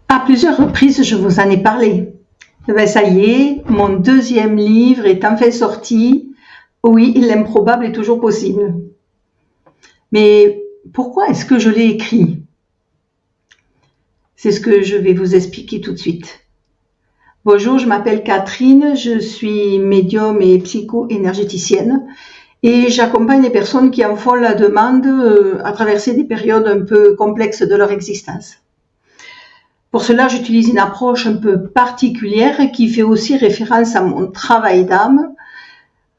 À plusieurs reprises, je vous en ai parlé. Ben, ça y est, mon deuxième livre est enfin sorti. Oui, l'improbable est toujours possible. Mais pourquoi est-ce que je l'ai écrit? C'est ce que je vais vous expliquer tout de suite. Bonjour, je m'appelle Catherine, je suis médium et psycho-énergéticienne et j'accompagne les personnes qui en font la demande à traverser des périodes un peu complexes de leur existence. Pour cela, j'utilise une approche un peu particulière qui fait aussi référence à mon travail d'âme,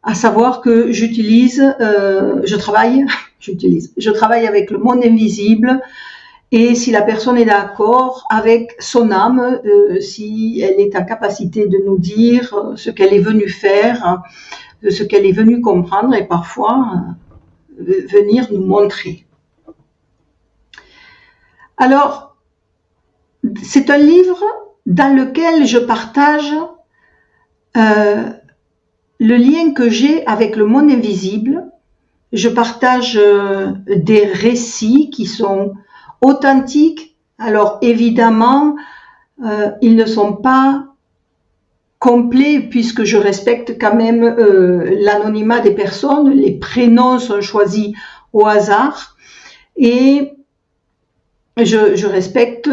à savoir que je travaille avec le monde invisible et si la personne est d'accord avec son âme, si elle est en capacité de nous dire ce qu'elle est venue faire, ce qu'elle est venue comprendre et parfois venir nous montrer. Alors, c'est un livre dans lequel je partage le lien que j'ai avec le monde invisible. Je partage des récits qui sont authentiques. Alors évidemment, ils ne sont pas complets puisque je respecte quand même l'anonymat des personnes. Les prénoms sont choisis au hasard et je respecte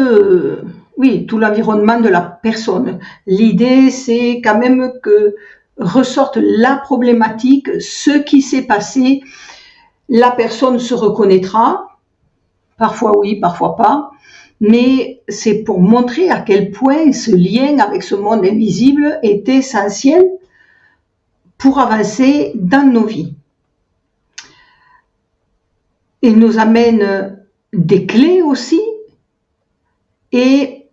oui, tout l'environnement de la personne. L'idée, c'est quand même que ressorte la problématique, ce qui s'est passé. La personne se reconnaîtra, parfois oui, parfois pas, mais c'est pour montrer à quel point ce lien avec ce monde invisible est essentiel pour avancer dans nos vies. Il nous amène des clés aussi, et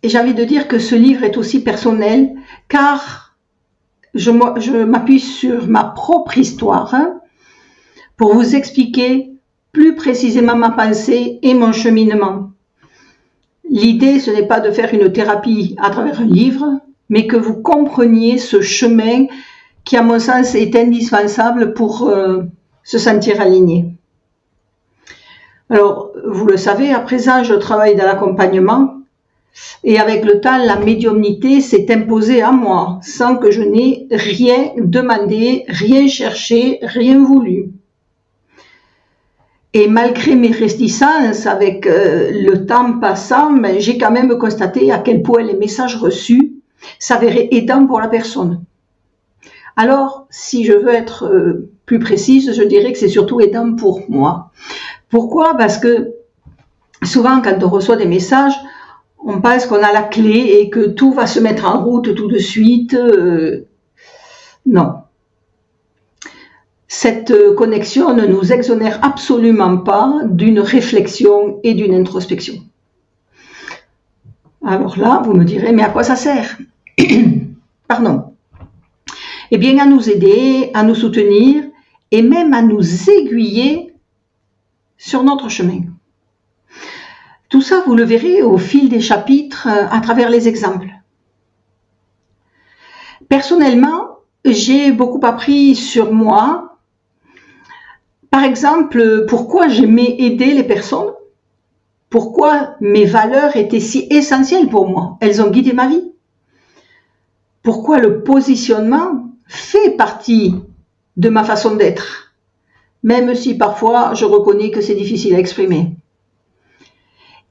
j'ai envie de dire que ce livre est aussi personnel, car je m'appuie sur ma propre histoire pour vous expliquer plus précisément ma pensée et mon cheminement. L'idée, ce n'est pas de faire une thérapie à travers un livre, mais que vous compreniez ce chemin qui, à mon sens, est indispensable pour se sentir aligné. Alors, vous le savez, à présent, je travaille dans l'accompagnement et avec le temps, la médiumnité s'est imposée à moi sans que je n'ai rien demandé, rien cherché, rien voulu. Et malgré mes réticences, avec le temps passant, j'ai quand même constaté à quel point les messages reçus s'avéraient aidants pour la personne. Alors, si je veux être plus précise, je dirais que c'est surtout aidant pour moi. Pourquoi? Parce que souvent, quand on reçoit des messages, on pense qu'on a la clé et que tout va se mettre en route tout de suite. Non. Cette connexion ne nous exonère absolument pas d'une réflexion et d'une introspection. Alors là, vous me direz, mais à quoi ça sert? Pardon. Eh bien, à nous aider, à nous soutenir et même à nous aiguiller sur notre chemin. Tout ça, vous le verrez au fil des chapitres à travers les exemples. Personnellement, j'ai beaucoup appris sur moi. Par exemple, pourquoi j'aimais aider les personnes, pourquoi mes valeurs étaient si essentielles pour moi. Elles ont guidé ma vie. Pourquoi le positionnement fait partie de ma façon d'être, même si parfois je reconnais que c'est difficile à exprimer.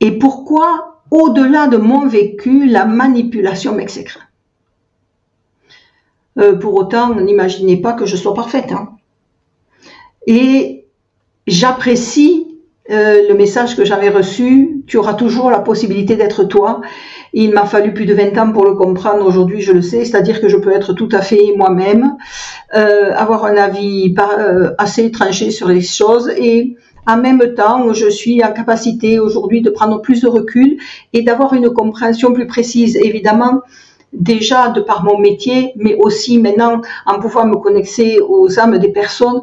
Et pourquoi, au-delà de mon vécu, la manipulation m'exécre. Pour autant, n'imaginez pas que je sois parfaite. Et j'apprécie le message que j'avais reçu. Tu auras toujours la possibilité d'être toi. Il m'a fallu plus de 20 ans pour le comprendre. Aujourd'hui, je le sais. C'est-à-dire que je peux être tout à fait moi-même, avoir un avis assez tranché sur les choses et en même temps, je suis en capacité aujourd'hui de prendre plus de recul et d'avoir une compréhension plus précise. Évidemment, déjà de par mon métier, mais aussi maintenant en pouvant me connecter aux âmes des personnes.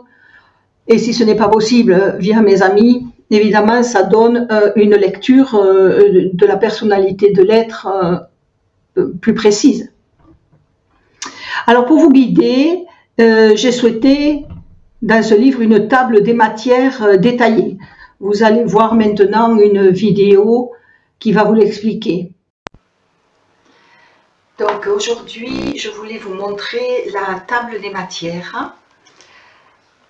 Et si ce n'est pas possible via mes amis, évidemment, ça donne une lecture de la personnalité de l'être plus précise. Alors pour vous guider, j'ai souhaité dans ce livre une table des matières détaillée. Vous allez voir maintenant une vidéo qui va vous l'expliquer. Donc aujourd'hui, je voulais vous montrer la table des matières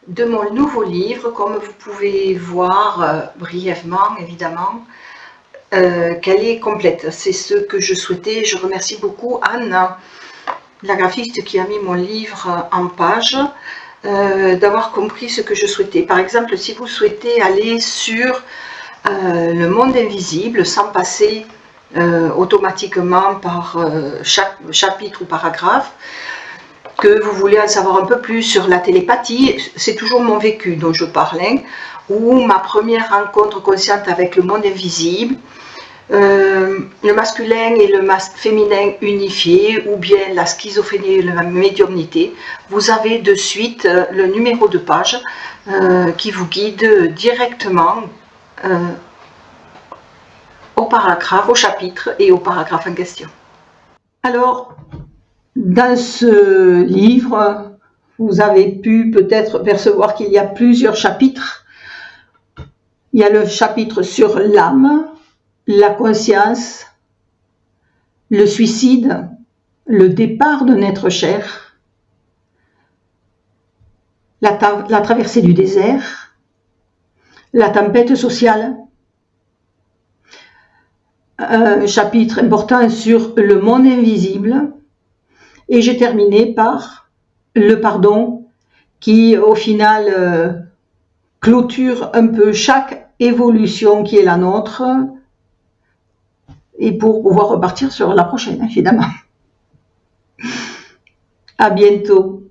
de mon nouveau livre, comme vous pouvez voir brièvement évidemment, qu'elle est complète. C'est ce que je souhaitais. Je remercie beaucoup Anne, la graphiste qui a mis mon livre en page, d'avoir compris ce que je souhaitais. Par exemple, si vous souhaitez aller sur le monde invisible sans passer automatiquement par chaque chapitre ou paragraphe, que vous voulez en savoir un peu plus sur la télépathie, c'est toujours mon vécu dont je parle, hein, ou ma première rencontre consciente avec le monde invisible, le masculin et le féminin unifié, ou bien la schizophrénie et la médiumnité, vous avez de suite le numéro de page qui vous guide directement au paragraphe, au chapitre et au paragraphe en question. Alors, dans ce livre, vous avez pu peut-être percevoir qu'il y a plusieurs chapitres. Il y a le chapitre sur l'âme, la conscience, le suicide, le départ d'un être cher, la traversée du désert, la tempête sociale, un chapitre important sur le monde invisible, et j'ai terminé par le pardon qui au final clôture un peu chaque évolution qui est la nôtre, et pour pouvoir repartir sur la prochaine, évidemment. À bientôt.